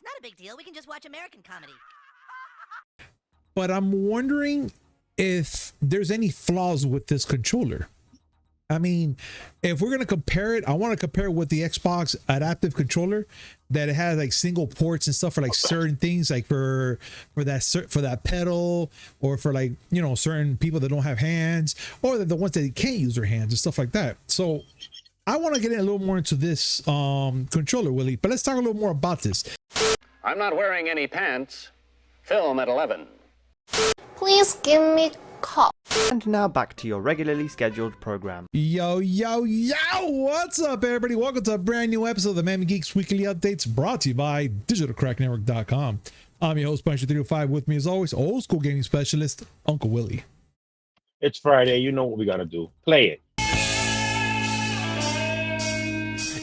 Not a big deal. We can just watch American comedy. But I'm wondering if there's any flaws with this controller. I mean, if we're going to compare it, I want to compare it with the Xbox adaptive controller that it has like single ports and stuff for like certain things, like for that pedal, or for like, you know, certain people that don't have hands, or the ones that can't use their hands and stuff like that. So I want to get in a little more into this controller, Willie, but let's talk a little more about this. I'm not wearing any pants. Film at 11. Please give me call. And now back to your regularly scheduled program. Yo, what's up, everybody? Welcome to a brand new episode of the Miami Geeks Weekly Updates, brought to you by digitalcracknetwork.com. I'm your host, Punisher305. With me, as always, old school gaming specialist, Uncle Willie. It's Friday. You know what we got to do. Play it.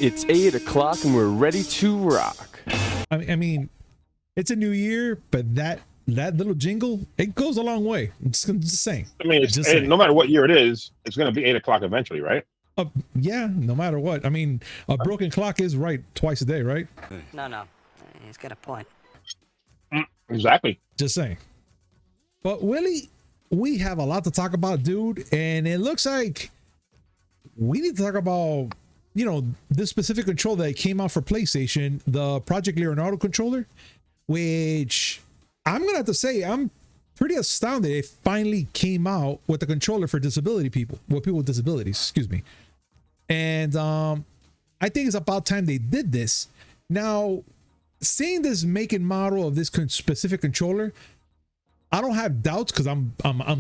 It's 8 o'clock and we're ready to rock. I mean, it's a new year, but that little jingle, it goes a long way. I'm just saying. I mean, no matter what year it is, it's going to be 8 o'clock eventually, right? Yeah, no matter what. I mean, a broken clock is right twice a day, right? No. He's got a point. Exactly. Just saying. But Willie, we have a lot to talk about, dude. And it looks like we need to talk about, you know, this specific controller that came out for PlayStation, the Project Leonardo controller, which I'm going to have to say, I'm pretty astounded it finally came out with a controller for disability people, with people with disabilities, excuse me. And I think it's about time they did this. Now, seeing this make and model of this specific controller, I don't have doubts because I'm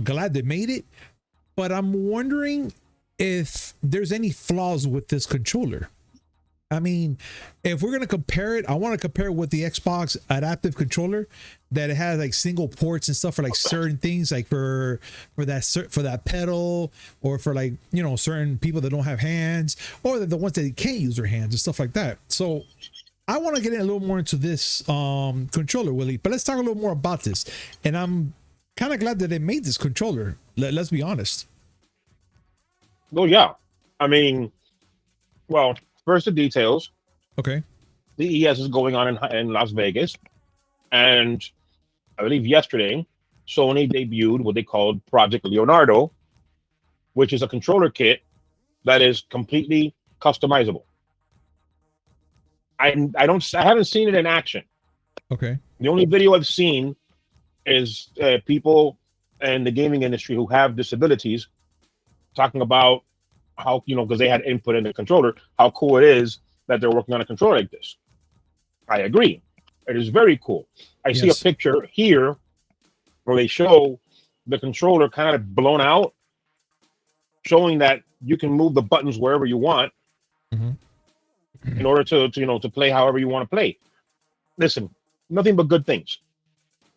glad they made it, but I'm wondering if there's any flaws with this controller. I mean, if we're going to compare it, I want to compare it with the Xbox adaptive controller that it has like single ports and stuff for like certain things, like for that pedal, or for like, you know, certain people that don't have hands, or the ones that can't use their hands and stuff like that. So I want to get in a little more into this controller, Willie, but let's talk a little more about this. And I'm kind of glad that they made this controller. Let's be honest. Well, yeah. I mean, well, first the details. Okay. The ES is going on in Las Vegas. And I believe yesterday, Sony debuted what they called Project Leonardo, which is a controller kit that is completely customizable. I haven't seen it in action. Okay. The only video I've seen is people in the gaming industry who have disabilities talking about how, you know, because they had input in the controller, how cool it is that they're working on a controller like this. I agree. It is very cool. I see a picture here where they show the controller kind of blown out, showing that you can move the buttons wherever you want in order to play however you want to play. Listen, nothing but good things.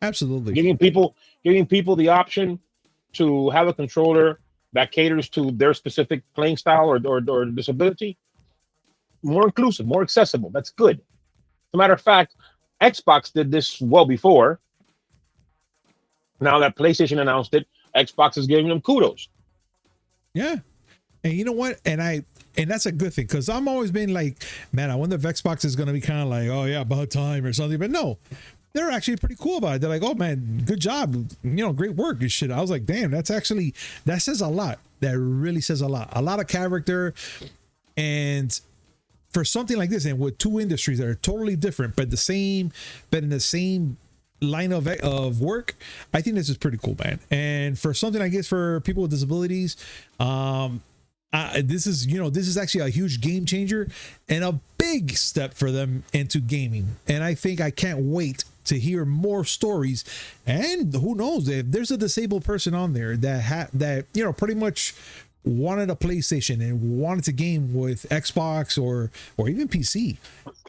Absolutely. Giving people the option to have a controller that caters to their specific playing style or disability. More inclusive, more accessible. That's good. As a matter of fact, Xbox did this well before. Now that PlayStation announced it, Xbox is giving them kudos. Yeah. And you know what? And that's a good thing, because I'm always been like, man, I wonder if Xbox is going to be kind of like, oh yeah, about time or something. But no, they're actually pretty cool about it. They're like, oh man, good job. You know, great work and shit. I was like, damn, that says a lot. That really says a lot. A lot of character. And for something like this, and with two industries that are totally different, but in the same line of work, I think this is pretty cool, man. And for something, I guess, for people with disabilities, this is actually a huge game changer and a big step for them into gaming. And I think I can't wait to hear more stories. And who knows, if there's a disabled person on there that you know, pretty much wanted a PlayStation and wanted to game with Xbox or even PC,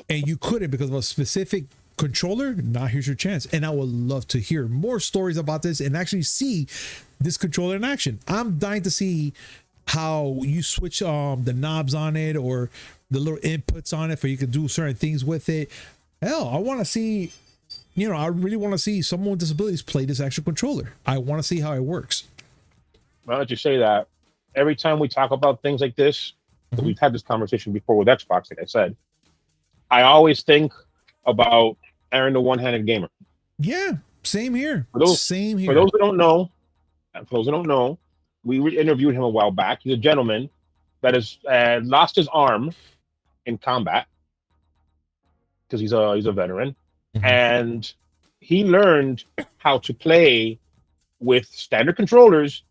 and you couldn't because of a specific controller, now here's your chance. And I would love to hear more stories about this and actually see this controller in action. I'm dying to see how you switch the knobs on it, or the little inputs on it for you can do certain things with it. Hell, I want to see, you know, I really want to see someone with disabilities play this actual controller. I want to see how it works. Well, that you say that, every time we talk about things like this, we've had this conversation before with Xbox, like I said, I always think about Aaron the one-handed gamer. Yeah, same here. Same here. For those who don't know, we interviewed him a while back. He's a gentleman that has lost his arm in combat because he's a veteran, and he learned how to play with standard controllers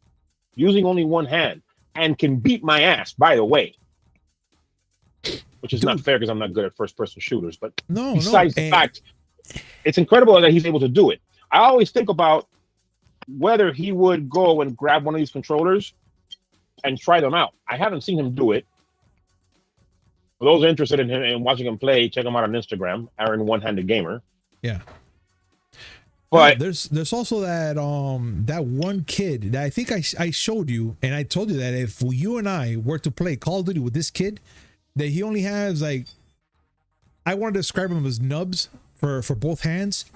using only one hand, and can beat my ass, by the way. Which is not fair because I'm not good at first-person shooters. But besides the fact, it's incredible that he's able to do it. I always think about whether he would go and grab one of these controllers and try them out. I haven't seen him do it. For those interested in him and watching him play, check him out on Instagram, Aaron One-Handed Gamer. Yeah. But there's also that that one kid that I think I showed you, and I told you that if you and I were to play Call of Duty with this kid, that he only has like, I want to describe him as nubs for both hands,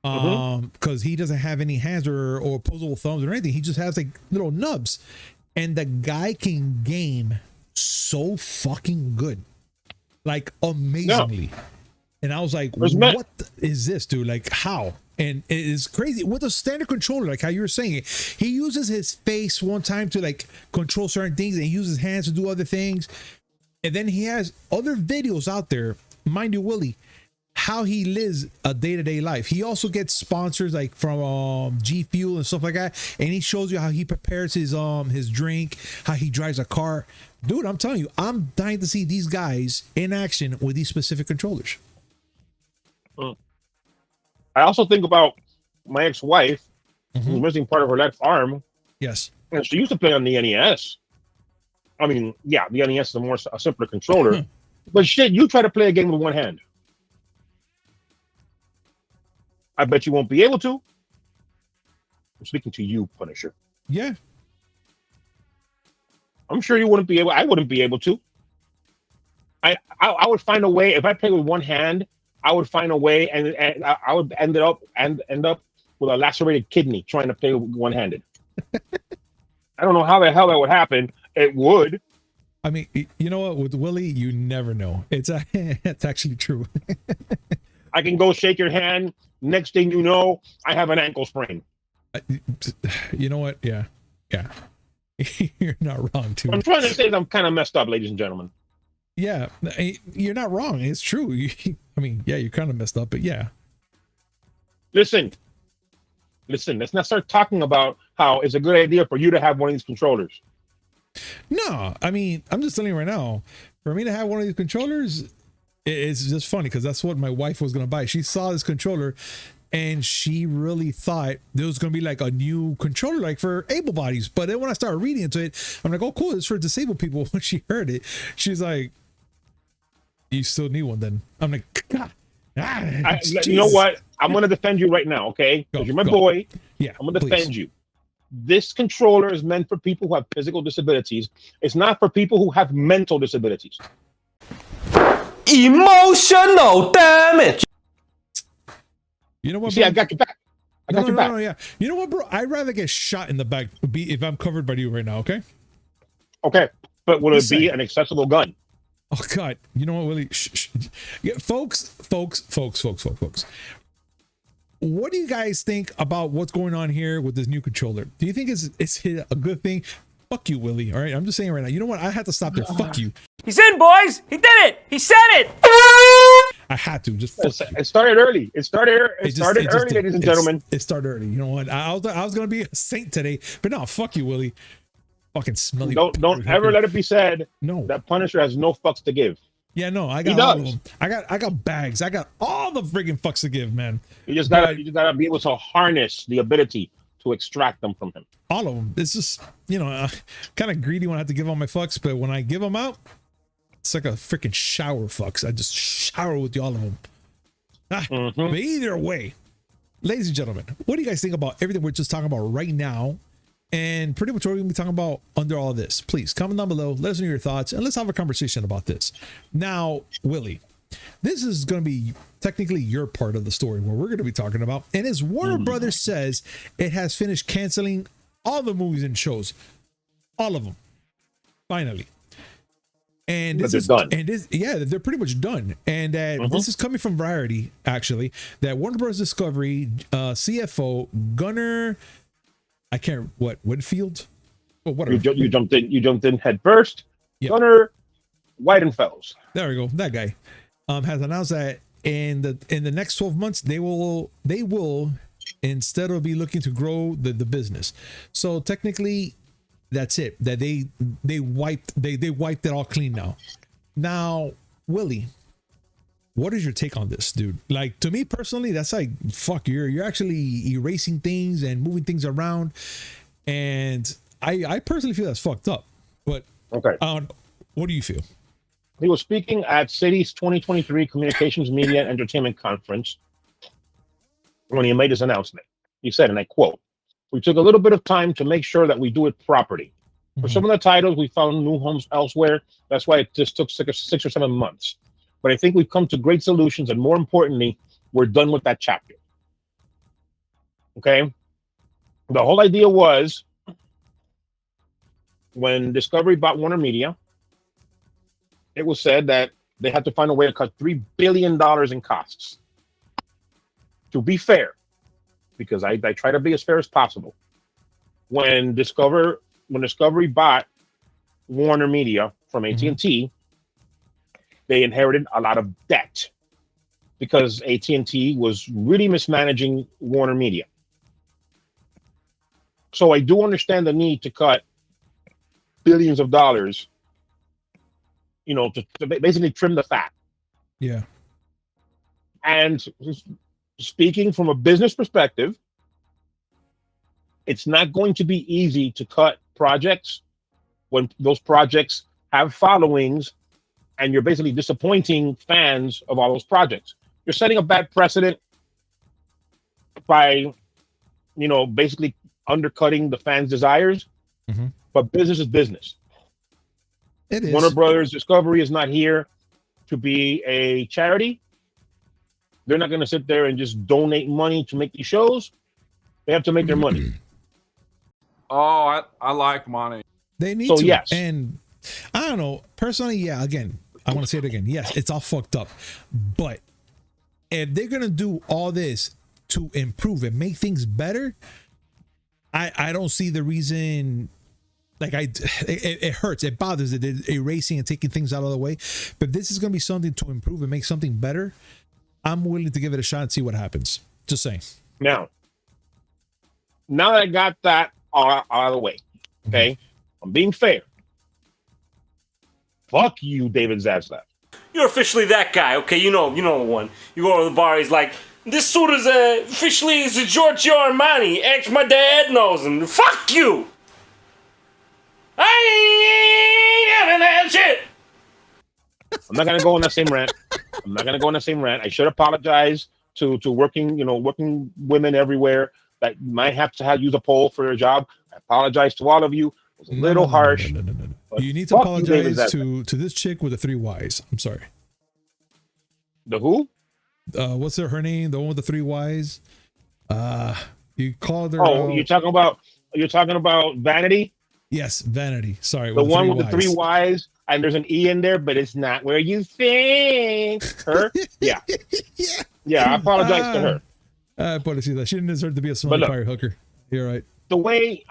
because he doesn't have any hands or opposable thumbs or anything. He just has like little nubs, and the guy can game so fucking good, like amazingly. Yeah. And I was like, what is this, dude? Like, how? And it is crazy with a standard controller, like how you were saying. He uses his face one time to like control certain things, and he uses his hands to do other things. And then he has other videos out there, mind you, Willie, how he lives a day-to-day life. He also gets sponsors like from G Fuel and stuff like that, and he shows you how he prepares his drink, how he drives a car. Dude, I'm telling you, I'm dying to see these guys in action with these specific controllers. I also think about my ex-wife, who's missing part of her left arm. Yes. And she used to play on the NES. I mean, yeah, the NES is a simpler controller. But shit, you try to play a game with one hand. I bet you won't be able to. I'm speaking to you, Punisher. Yeah. I'm sure you wouldn't be able. I wouldn't be able to. I would find a way. If I play with one hand, I would find a way, and I would end up with a lacerated kidney trying to play one-handed. I don't know how the hell that would happen. It would. I mean, you know what? With Willie, you never know. It's actually true. I can go shake your hand. Next thing you know, I have an ankle sprain. You know what? Yeah. You're not wrong, too. I'm trying to say that I'm kind of messed up, ladies and gentlemen. Yeah, you're not wrong. It's true. I mean, yeah, you're kind of messed up, but yeah. Listen. Let's not start talking about how it's a good idea for you to have one of these controllers. No, I mean, I'm just telling you right now, for me to have one of these controllers, it's just funny because that's what my wife was going to buy. She saw this controller and she really thought there was going to be like a new controller, like for able bodies. But then when I started reading into it, I'm like, oh, cool, it's for disabled people. When she heard it, she's like, you still need one then? I'm like, God. You know what? I'm going to defend you right now, okay? Because you're my boy. Yeah, I'm going to defend you. This controller is meant for people who have physical disabilities. It's not for people who have mental disabilities. Emotional damage. You know what, See, I got your back. I got your back. No, yeah. You know what, bro? I'd rather get shot in the back if I'm covered by you right now, okay? Okay, but will it be an accessible gun? Oh, God. You know what, Willie? Shh. Yeah, folks. What do you guys think about what's going on here with this new controller? Do you think it's a good thing? Fuck you, Willie. All right, I'm just saying right now. You know what? I had to stop there. Fuck you. He's in, boys. He did it. He said it. I had to. Just fuck you. It started early. It started early, ladies and gentlemen. It started early. You know what? I was gonna be a saint today, but no, fuck you, Willie. Fucking smelly. Don't ever let it be said. No. That Punisher has no fucks to give. Yeah, no, I got all of them. I got bags. I got all the friggin' fucks to give, man. You just gotta be able to harness the ability to extract them from him. All of them. It's just, kind of greedy when I have to give all my fucks, but when I give them out, it's like a freaking shower fucks. I just shower with all of them. But either way, ladies and gentlemen, what do you guys think about everything we're just talking about right now? And pretty much what we're going to be talking about under all of this. Please comment down below, let us know your thoughts, and let's have a conversation about this. Now, Willie, this is going to be technically your part of the story where we're going to be talking about. And as Warner Brothers says, it has finished canceling all the movies and shows. All of them. Finally. And But this they're is done. and this, yeah, they're pretty much done. And this is coming from Variety, actually. That Warner Bros. Discovery CFO Gunnar, I can't Whitfield, but whatever. You jumped in head first. Yep. Gunnar Weidenfels. There we go. That guy has announced that in the next 12 months they will instead of be looking to grow the business. So technically, that's it. That they wiped it all clean now. Now, Willie, what is your take on this, dude? Like, to me personally, that's like, fuck, you're actually erasing things and moving things around, and I personally feel that's fucked up. But Okay. What do you feel? He was speaking at City's 2023 Communications, Media, and Entertainment Conference when he made his announcement. He said, and I quote, "We took a little bit of time to make sure that we do it properly. For some of the titles, we found new homes elsewhere. That's why it just took 6 or 7 months. But I think we've come to great solutions, and more importantly, we're done with that chapter." Okay? The whole idea was when Discovery bought Warner Media, it was said that they had to find a way to cut $3 billion in costs. To be fair, because I try to be as fair as possible, when Discovery bought Warner Media from AT&T, they inherited a lot of debt because AT&T was really mismanaging Warner Media. So I do understand the need to cut billions of dollars, to basically trim the fat. Yeah. And speaking from a business perspective, it's not going to be easy to cut projects when those projects have followings and you're basically disappointing fans of all those projects. You're setting a bad precedent by, basically undercutting the fans' desires. But business is business. It is. Warner Brothers Discovery is not here to be a charity. They're not going to sit there and just donate money to make these shows. They have to make their money. Oh, I like money. They need So, to. yes. And I don't know. Personally, yeah, again, I want to say it again. Yes, it's all fucked up. But if they're going to do all this to improve and make things better, I don't see the reason. Like, it hurts. It bothers it. Erasing and taking things out of the way. But this is going to be something to improve and make something better. I'm willing to give it a shot and see what happens. Just saying. Now that I got that out of the way, okay, I'm being fair. Fuck you, David Zaslav. You're officially that guy, okay? You know one. You go to the bar, he's like, "This suit is officially is a Giorgio Armani. Ask my dad knows him." Fuck you! I ain't having that shit! I'm not gonna go on that same rant. I should apologize to working women everywhere that might have to use a pole for their job. I apologize to all of you. It was a little harsh. No. but You need to fuck you, David apologize Zaslav. to this chick with the 3 Ys. I'm sorry. The who? What's her name? The one with the 3 Ys. You called her. Oh, you're talking about Vanity? Yes, Vanity. Sorry, The one with the Ys. 3 Ys, and there's an E in there, but it's not where you think. Her? Yeah. Yeah, I apologize to her. But she didn't deserve to be a smelly pirate hooker. You're right. The way,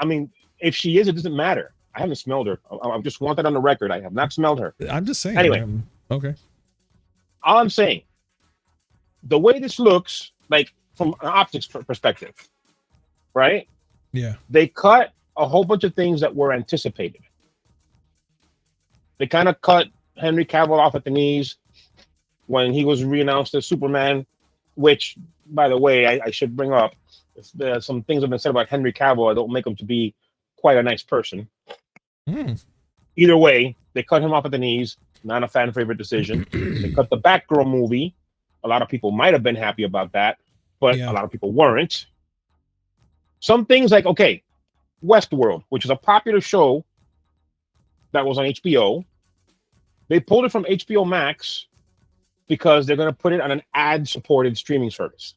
if she is, it doesn't matter. I haven't smelled her. I just want that on the record. I have not smelled her. I'm just saying. Anyway. Okay. All I'm saying, the way this looks, like from an optics perspective, right? Yeah. They cut a whole bunch of things that were anticipated. They kind of cut Henry Cavill off at the knees when he was reannounced as Superman, which, by the way, I should bring up. Some things have been said about Henry Cavill. I don't make him to be quite a nice person. Either way, they cut him off at the knees. Not a fan favorite decision. They cut the Batgirl movie. A lot of people might have been happy about that, but a lot of people weren't. Some things like, okay, Westworld, which is a popular show that was on HBO. They pulled it from HBO Max because they're going to put it on an ad-supported streaming service.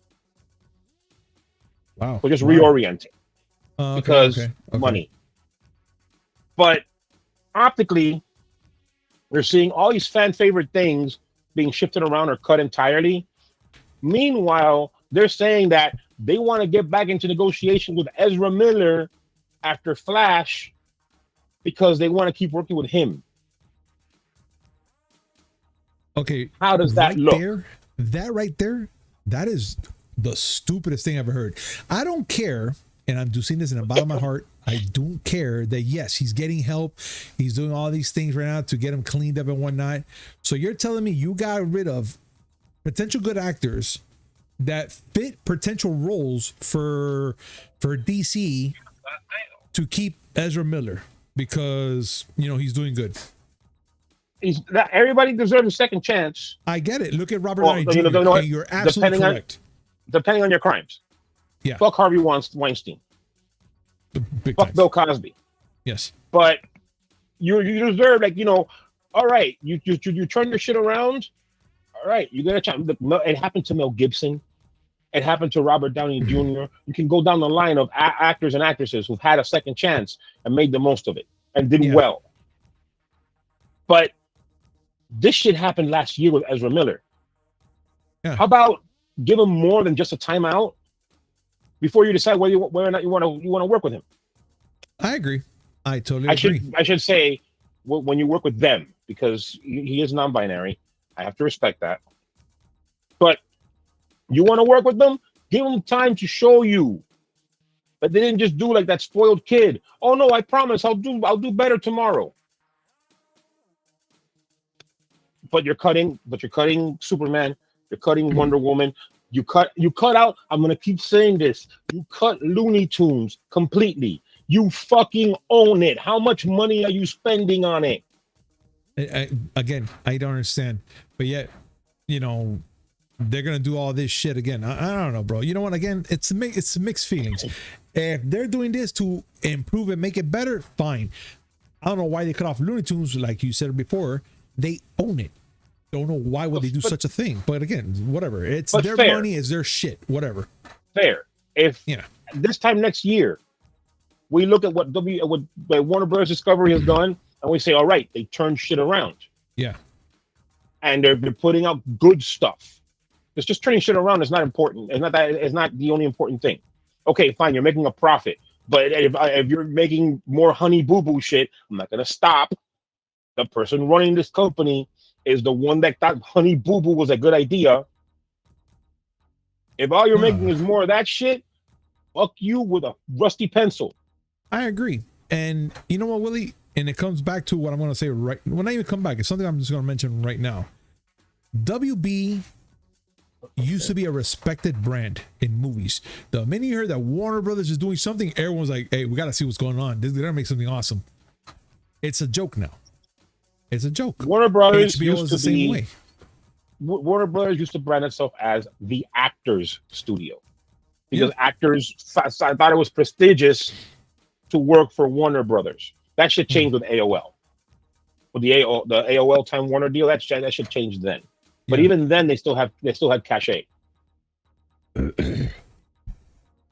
Wow. We're just reorienting because money. But optically, We're seeing all these fan favorite things being shifted around or cut entirely. Meanwhile, they're saying that they want to get back into negotiation with Ezra Miller after Flash because they want to keep working with him. Okay. How does that look? That right there, that is the stupidest thing I've ever heard. I don't care, and I'm just saying this in the bottom of my heart. I don't care that, yes, he's getting help. He's doing all these things right now to get him cleaned up and whatnot. So you're telling me you got rid of potential good actors that fit potential roles for DC to keep Ezra Miller because, you know, he's doing good. Everybody deserves a second chance. I get it. Look at Robert Downey Jr. And you're absolutely correct. Depending on your crimes. Yeah. Fuck Harvey Weinstein. Big Fuck time. Bill Cosby. Yes. But you deserve, like, you know, all right, you turn your shit around. All right, you get a chance. It happened to Mel Gibson. It happened to Robert Downey Jr. You can go down the line of actors and actresses who've had a second chance and made the most of it and did well. But this shit happened last year with Ezra Miller. Yeah. How about give him more than just a timeout before you decide whether or not you want to work with him? I agree. I totally agree. I should say when you work with them, because he is non-binary. I have to respect that. But you want to work with them? Give them time to show you. But they didn't just do like that spoiled kid. Oh no, I promise I'll do better tomorrow. But you're cutting Superman, you're cutting Wonder Woman, you cut out, I'm gonna keep saying this, you cut Looney Tunes completely. You fucking own it. How much money are you spending on it? Again, I don't understand. But yet, you know, they're gonna do all this shit again. I don't know, bro. You know what? Again, it's mixed feelings. If they're doing this to improve and make it better, fine. I don't know why they cut off Looney Tunes, like you said before. They own it. Don't know why would they do such a thing. But again, whatever. It's their money, it's their shit. Whatever. Fair. If this time next year we look at what Warner Brothers Discovery has done, and we say, all right, they turned shit around. Yeah. And they're putting out good stuff. It's just turning shit around is not important. It's not the only important thing. Okay, fine, you're making a profit. But if you're making more Honey Boo Boo shit, I'm not gonna stop. The person running this company is the one that thought Honey Boo Boo was a good idea. If all you're making is more of that shit, fuck you with a rusty pencil. I agree. And you know what, Willie? And it comes back to what I'm going to say right when I even come back. It's something I'm just going to mention right now. WB used to be a respected brand in movies. The minute you heard that Warner Brothers is doing something, everyone's like, hey, we got to see what's going on. They're going to make something awesome. It's a joke now. It's a joke. Warner Brothers HBO used is to the same be way. Warner Brothers used to brand itself as the actors studio because actors thought it was prestigious to work for Warner Brothers. That should change with AOL. With the AOL Time Warner deal, that should change then. But even then, they still had cachet.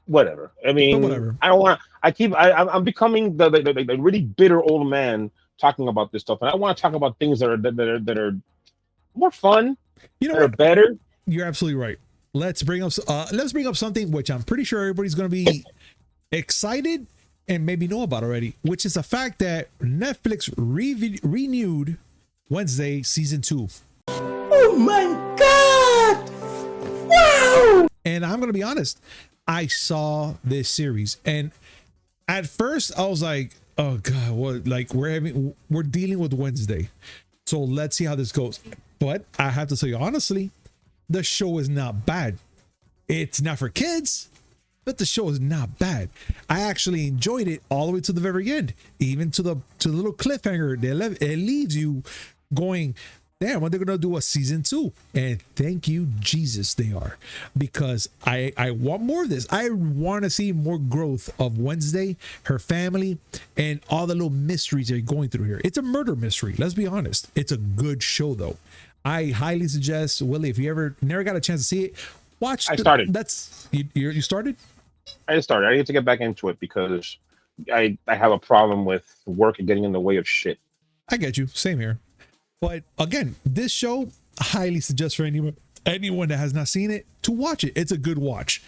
Whatever. I mean, whatever. I don't want. I'm becoming the really bitter old man talking about this stuff, and I want to talk about things that are more fun. You know, that are better. You're absolutely right. Let's bring up something which I'm pretty sure everybody's going to be excited and maybe know about already, which is the fact that Netflix renewed Wednesday season 2. Oh my god! Wow! And I'm gonna be honest, I saw this series, and at first I was like, "Oh god, what? Like we're dealing with Wednesday, so let's see how this goes." But I have to tell you honestly, the show is not bad. It's not for kids, but the show is not bad. I actually enjoyed it all the way to the very end, even to the little cliffhanger. It leaves you going, damn, when they're gonna do a season 2. And thank you Jesus they are, because I want more of this. I want to see more growth of Wednesday, her family, and all the little mysteries they're going through here. It's a murder mystery, let's be honest. It's a good show though. I highly suggest, Willie, if you never got a chance to see it, watch. I started. You started? I just started. I need to get back into it because I have a problem with work and getting in the way of shit. I get you. Same here. But again, this show I highly suggest for anyone that has not seen it to watch it. It's a good watch.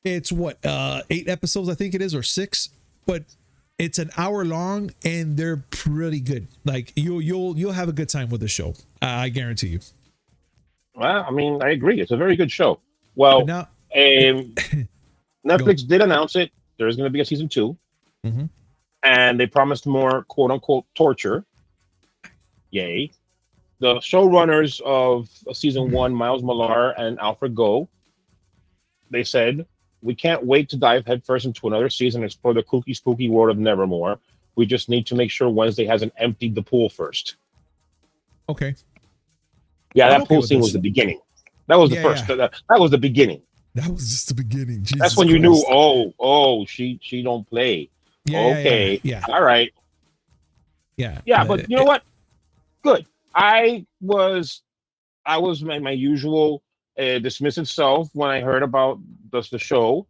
It's what 8 episodes I think it is, or 6, but it's an hour long and they're pretty good. Like you'll have a good time with the show. I guarantee you. Well, I mean, I agree. It's a very good show. Well, now, Netflix did announce it. There's going to be a season 2, and they promised more "quote unquote" torture. Yay! The showrunners of season 1, Miles Millar and Alfred Go, they said, "We can't wait to dive headfirst into another season and explore the kooky, spooky world of Nevermore. We just need to make sure Wednesday hasn't emptied the pool first." Okay. Yeah, that pool scene was the beginning. That was the first. Yeah. That was the beginning. That was just the beginning. Jesus That's when you Christ. knew. She don't play. Okay. Yeah. All right. Yeah. But you know what? Good. I was my usual dismissive self when I heard about the show.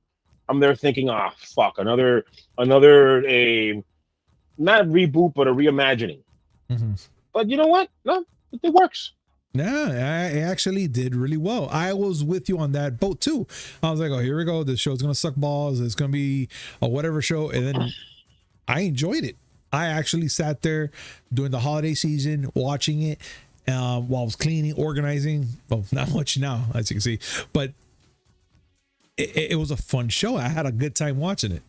I'm there thinking, fuck, another not reboot, but a reimagining. But you know what? No, it works. Yeah, I actually did really well. I was with you on that boat too. I was like, oh, here we go. This show's gonna suck balls. It's gonna be a whatever show, and then I enjoyed it. I actually sat there during the holiday season watching it while I was cleaning, organizing. Well, not much now, as you can see, but it was a fun show. I had a good time watching it.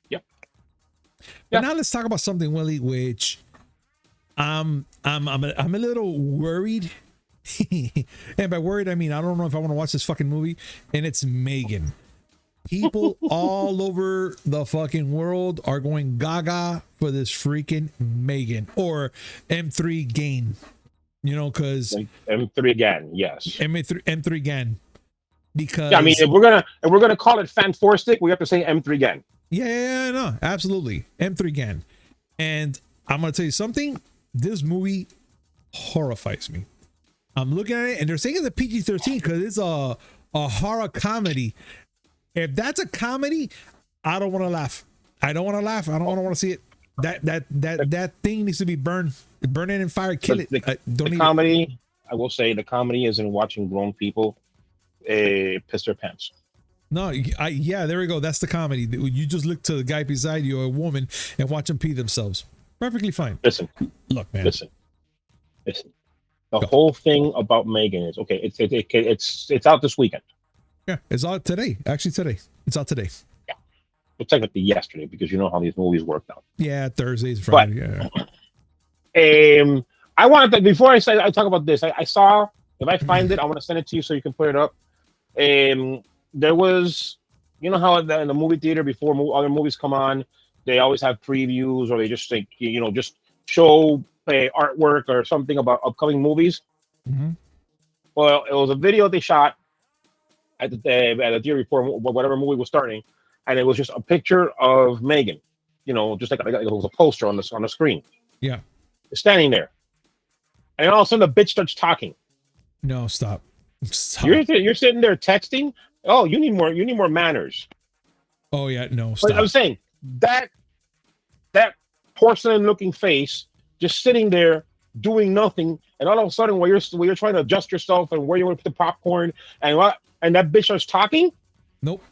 Yep. But now let's talk about something, Willie, which I'm a little worried. And by worried, I mean I don't know if I want to watch this fucking movie, and it's Megan. People all over the fucking world are going gaga for this freaking Megan, or M3 Gain, you know, because M3 again, yes. M3 Gain. Because I mean, if we're gonna call it fan four stick, we have to say M3 again. Yeah, no, absolutely. M3 Gain. And I'm gonna tell you something, this movie horrifies me. I'm looking at it and they're saying it's a PG-13 because it's a horror comedy. If that's a comedy, I don't want to laugh. I don't want to laugh. I don't want to see it. That thing needs to be burned. Burn it in fire. Kill it. The comedy, I will say, the comedy is in watching grown people piss their pants. No, yeah, there we go. That's the comedy. You just look to the guy beside you, or a woman, and watch them pee themselves. Perfectly fine. Listen, look, man. Listen. The whole thing about Megan is okay. It's out this weekend. Yeah, it's out today. Actually, today. It's out today. Yeah, but technically yesterday, because you know how these movies work out. Yeah, Thursdays, Friday. Yeah. I wanted to, before I talk about this. I saw, if I find it, I want to send it to you so you can put it up. There was, you know how in the movie theater before other movies come on, they always have previews, or they just think, just show artwork or something about upcoming movies. Well, it was a video they shot at the theater before whatever movie was starting, and it was just a picture of Megan, just like it was a poster on the screen. Yeah, standing there, and all of a sudden the bitch starts talking. No, stop. You're sitting there texting. Oh, you need more manners. Oh yeah, no, stop. But I'm saying that porcelain-looking face just sitting there doing nothing, and all of a sudden, while you're trying to adjust yourself and where you want to put the popcorn and that bitch starts talking. Nope.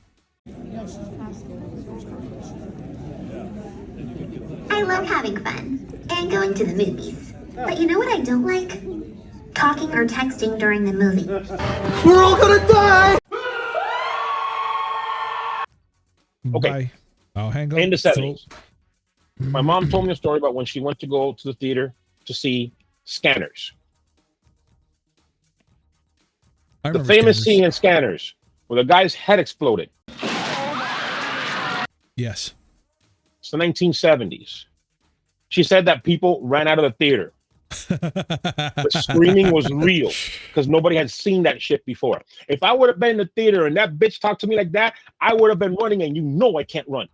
I love having fun and going to the movies, but you know what I don't like? Talking or texting during the movie. We're all gonna die! Okay. Bye. I'll hang up. In the 70s. My mom told me a story about when she went to go to the theater to see Scanners. The famous scene in Scanners where the guy's head exploded. Yes. It's the 1970s. She said that people ran out of the theater. The screaming was real because nobody had seen that shit before. If I would have been in the theater and that bitch talked to me like that, I would have been running, and I can't run.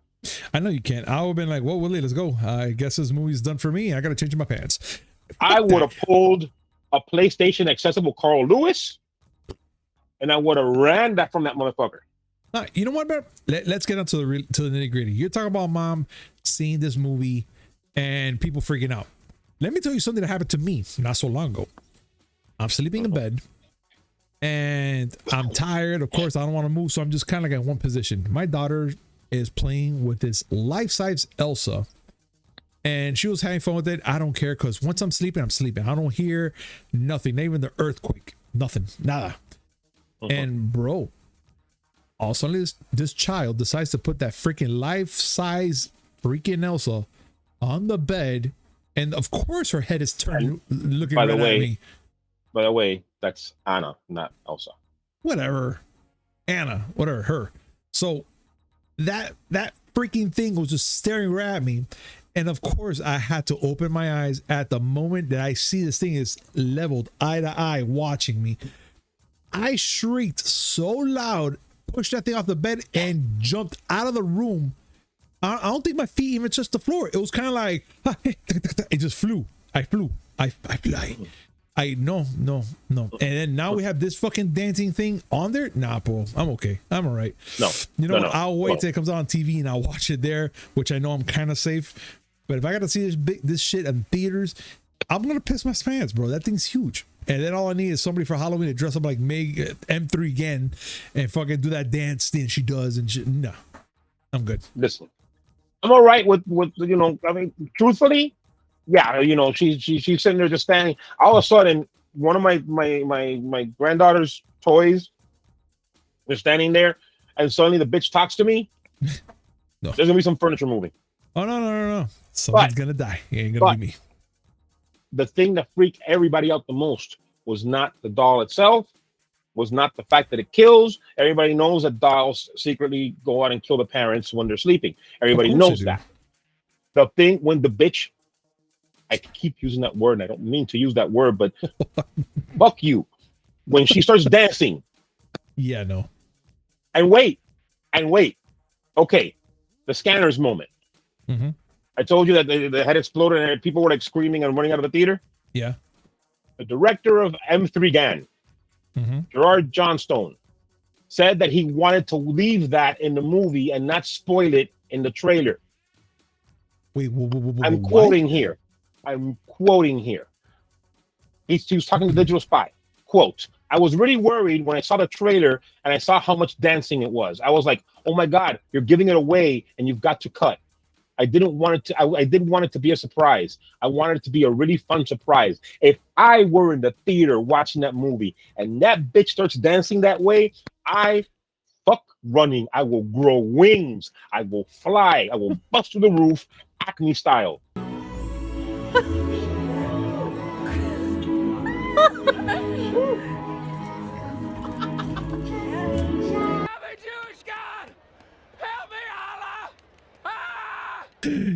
I know you can't. I would have been like, "Whoa, Willie, let's go. I guess this movie's done for me. I got to change my pants." I would have pulled a PlayStation accessible Carl Lewis, and I would have ran that from that motherfucker. You know what, bro? Let's get into the nitty gritty. You're talking about mom seeing this movie and people freaking out. Let me tell you something that happened to me not so long ago. I'm sleeping in bed and I'm tired. Of course, I don't want to move, so I'm just kind of like in one position. My daughter is playing with this life-size Elsa, and she was having fun with it. I don't care, because once I'm sleeping, I'm sleeping. I don't hear nothing, not even the earthquake, nothing, nada. And bro, all of a sudden this child decides to put that freaking life-size freaking Elsa on the bed, and of course her head is turned, looking right at me. By the way, that's Anna, not Elsa. Whatever, Anna, whatever, her. So that freaking thing was just staring right at me, and of course I had to open my eyes at the moment that I see this thing is leveled eye to eye watching me. I shrieked so loud, pushed that thing off the bed, and jumped out of the room. I don't think my feet even touched the floor. It was kind of like it just flew. I flew. No. And then now we have this fucking dancing thing on there. Nah, bro, I'm okay. I'm all right. No, you know what? I'll wait till it comes out on TV and I'll watch it there, which I know I'm kind of safe. But if I got to see this shit in theaters, I'm gonna piss my pants, bro. That thing's huge. And then all I need is somebody for Halloween to dress up like Meg M3 again and fucking do that dance thing she does and shit. No, I'm good. Listen, I'm all right with you know. I mean, truthfully, yeah, you know, she's sitting there just standing. All of a sudden, one of my granddaughter's toys is standing there, and suddenly the bitch talks to me. No. There's gonna be some furniture moving. Oh no! Someone's gonna die. It ain't gonna be me. The thing that freaked everybody out the most was not the doll itself, was not the fact that it kills. Everybody knows that dolls secretly go out and kill the parents when they're sleeping. Everybody knows that. The thing when the bitch, I keep using that word, and I don't mean to use that word, but fuck you. When she starts dancing. Yeah, no. And wait. Okay, the scanners moment. Mm-hmm. I told you that the head exploded and people were like screaming and running out of the theater. Yeah. The director of M3 GAN, Gerard Johnstone, said that he wanted to leave that in the movie and not spoil it in the trailer. Wait, I'm quoting here. He was talking to Digital Spy. Quote, I was really worried when I saw the trailer and I saw how much dancing it was. I was like, oh my God, you're giving it away and you've got to cut. I didn't want it to. I didn't want it to be a surprise. I wanted it to be a really fun surprise. If I were in the theater watching that movie and that bitch starts dancing that way, I fuck running. I will grow wings. I will fly. I will bust through the roof, Acme style.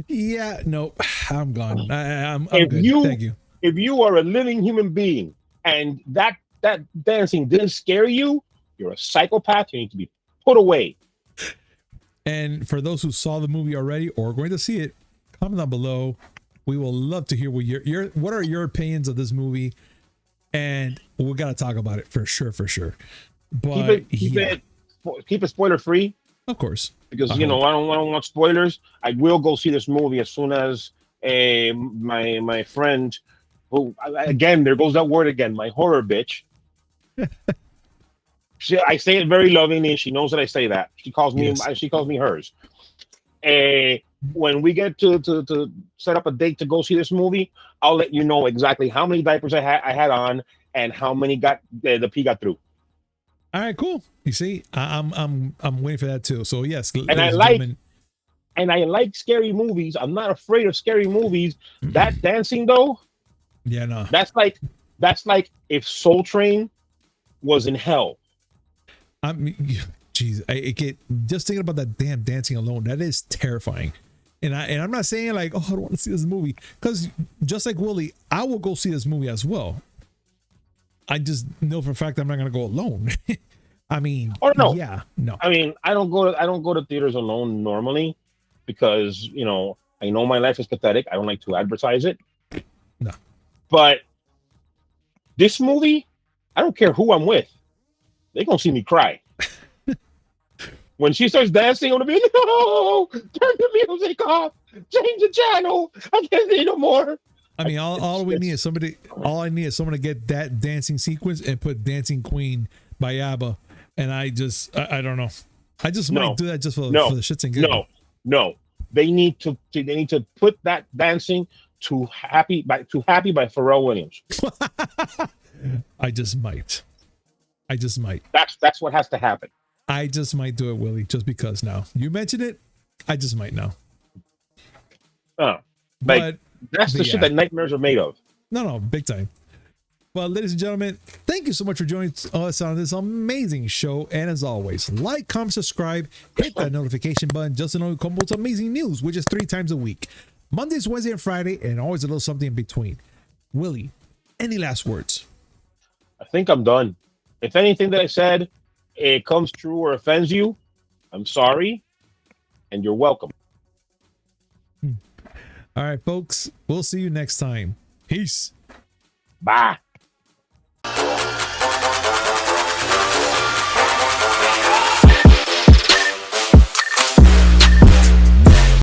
Yeah, no, I'm gone. I'm good. Thank you. If you are a living human being and that dancing didn't scare you, you're a psychopath. You need to be put away. And for those who saw the movie already or are going to see it, comment down below. We will love to hear what are your opinions of this movie, and we got to talk about it for sure. But keep it spoiler free. Of course. Because you know I don't want spoilers. I will go see this movie as soon as my friend, who again there goes that word again, my horror bitch. I say it very lovingly, and she knows that I say that. She calls me hers. When we get to set up a date to go see this movie, I'll let you know exactly how many diapers I had on and how many the pee got through. All right, cool. You see, I'm waiting for that too. So yes, and I like scary movies. I'm not afraid of scary movies. That dancing though, yeah, no, that's like if Soul Train was in hell. Jeez, I get just thinking about that damn dancing alone. That is terrifying. And I'm not saying like, oh, I don't want to see this movie, because just like Willie, I will go see this movie as well. I just know for a fact I'm not gonna go alone. I mean, no. Yeah, no. I mean, I don't go to theaters alone normally because you know I know my life is pathetic. I don't like to advertise it. No. But this movie, I don't care who I'm with. They're gonna see me cry. When she starts dancing, I'm gonna be like, no, turn the music off, change the channel. I can't see no more. I mean, all we need is somebody. All I need is someone to get that dancing sequence and put "Dancing Queen" by ABBA, and I don't know. I just might do that just for the shits and giggles. No. They need to put that dancing to Happy by Pharrell Williams. I just might. That's what has to happen. I just might do it, Willie, just because now you mentioned it. I just might now. But that's the shit that nightmares are made of. No, big time. Well, ladies and gentlemen, thank you so much for joining us on this amazing show. And as always, like, comment, subscribe, hit that notification button just to know Combo's amazing news, which is 3 times a week. Mondays, Wednesday, and Friday, and always a little something in between. Willie, any last words? I think I'm done. If anything that I said, it comes true or offends you, I'm sorry, and you're welcome. All right, folks, we'll see you next time. Peace. Bye.